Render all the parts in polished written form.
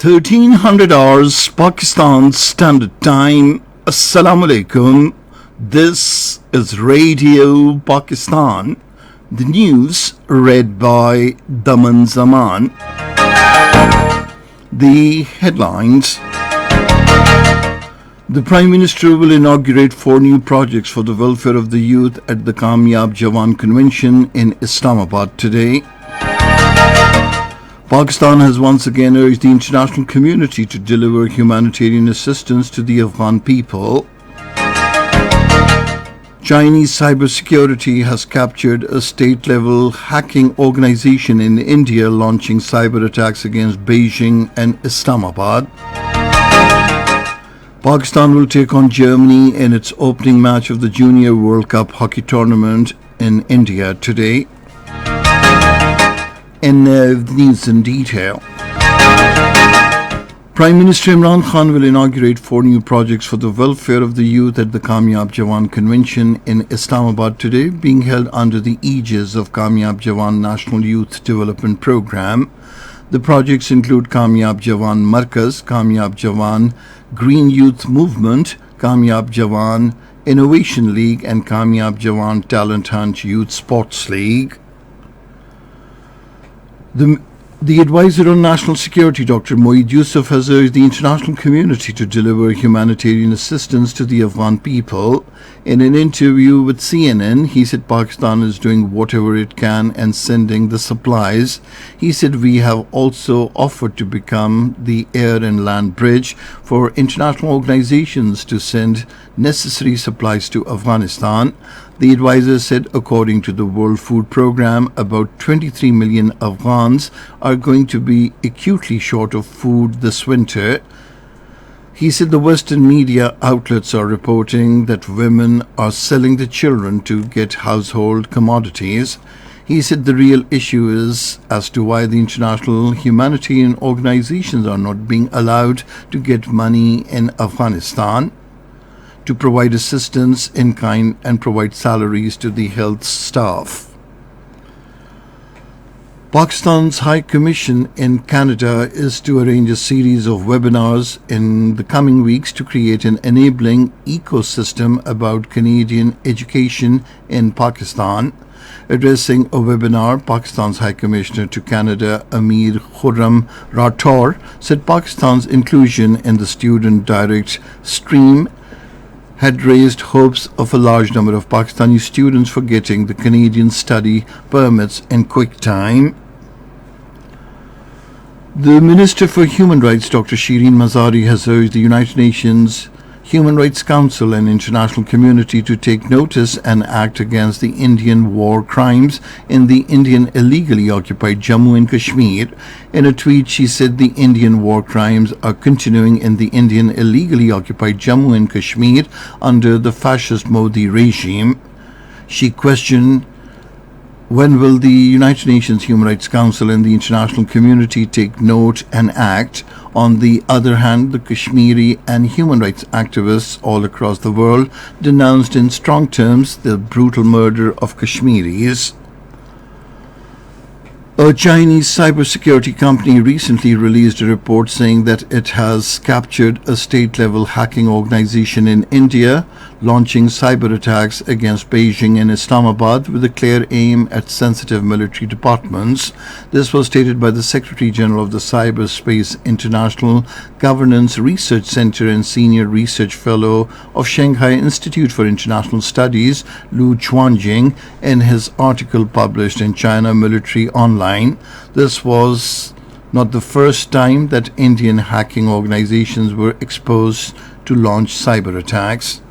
1300 hours Pakistan Standard Time. Assalamu alaikum. This is Radio Pakistan. The news read by Daman Zaman. The headlines. The Prime Minister will inaugurate 4 new projects for the welfare of the youth at the Kamyab Jawan Convention in Islamabad today. Pakistan has once again urged the international community to deliver humanitarian assistance to the Afghan people. Chinese cybersecurity has captured a state-level hacking organization in India, launching cyber attacks against Beijing and Islamabad. Pakistan will take on Germany in its opening match of the Junior World Cup hockey tournament in India today. And now the news in detail. Prime Minister Imran Khan will inaugurate 4 new projects for the welfare of the youth at the Kamyab Jawan Convention in Islamabad today, being held under the aegis of Kamyab Jawan National Youth Development Programme. The projects include Kamyab Jawan Markaz, Kamyab Jawan Green Youth Movement, Kamyab Jawan Innovation League, and Kamyab Jawan Talent Hunt Youth Sports League. The advisor on national security, Dr. Moeed Yusuf, has urged the international community to deliver humanitarian assistance to the Afghan people. In an interview with CNN, he said Pakistan is doing whatever it can and sending the supplies. He said we have also offered to become the air and land bridge for international organizations to send necessary supplies to Afghanistan. The advisor said according to the World Food Programme, about 23 million Afghans are going to be acutely short of food this winter. He said the Western media outlets are reporting that women are selling their children to get household commodities. He said the real issue is as to why the international humanitarian organizations are not being allowed to get money in Afghanistan to provide assistance in kind and provide salaries to the health staff. Pakistan's High Commission in Canada is to arrange a series of webinars in the coming weeks to create an enabling ecosystem about Canadian education in Pakistan. Addressing a webinar, Pakistan's High Commissioner to Canada, Amir Khurram Rathore, said Pakistan's inclusion in the student direct stream had raised hopes of a large number of Pakistani students for getting the Canadian study permits in quick time. The Minister for Human Rights, Dr. Shireen Mazari, has urged the United Nations Human Rights Council and international community to take notice and act against the Indian war crimes in the Indian illegally occupied Jammu and Kashmir. In a tweet, she said the Indian war crimes are continuing in the Indian illegally occupied Jammu and Kashmir under the fascist Modi regime. She questioned when will the United Nations Human Rights Council and the international community take note and act? On the other hand, the Kashmiri and human rights activists all across the world denounced in strong terms the brutal murder of Kashmiris. A Chinese cybersecurity company recently released a report saying that it has captured a state-level hacking organization in India, launching cyber attacks against Beijing and Islamabad with a clear aim at sensitive military departments. This was stated by the Secretary General of the Cyberspace International Governance Research Center and Senior Research Fellow of Shanghai Institute for International Studies, Lu Chuanjing, in his article published in China Military Online. This was not the first time that Indian hacking organizations were exposed to launch cyber attacks.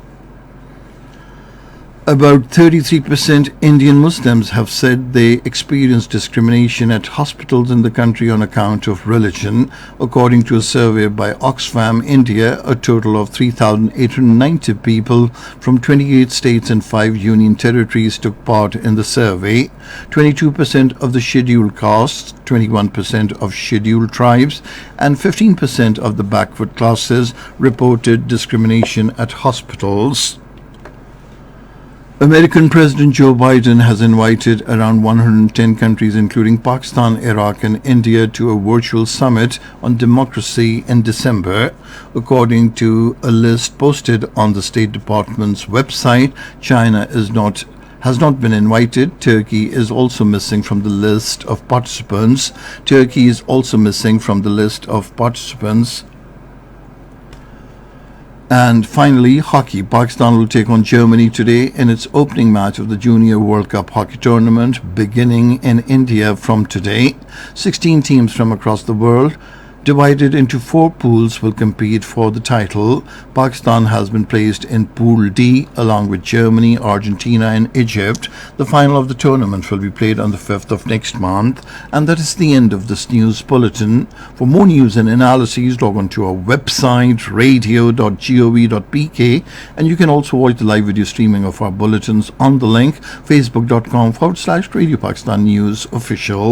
About 33% Indian Muslims have said they experience discrimination at hospitals in the country on account of religion. According to a survey by Oxfam India, a total of 3,890 people from 28 states and 5 union territories took part in the survey. 22% of the scheduled castes, 21% of scheduled tribes, and 15% of the backward classes reported discrimination at hospitals. American President Joe Biden has invited around 110 countries, including Pakistan, Iraq, and India, to a virtual summit on democracy in December. According to a list posted on the State Department's website, China has not been invited. Turkey is also missing from the list of participants. And finally, hockey. Pakistan will take on Germany today in its opening match of the Junior World Cup hockey tournament, beginning in India from today. 16 teams from across the world, divided into 4 pools, will compete for the title. Pakistan has been placed in Pool D along with Germany, Argentina, and Egypt. The final of the tournament will be played on the 5th of next month. And that is the end of this news bulletin. For more news and analyses, log on to our website radio.gov.pk, and you can also watch the live video streaming of our bulletins on the link facebook.com/Radio Pakistan News Official.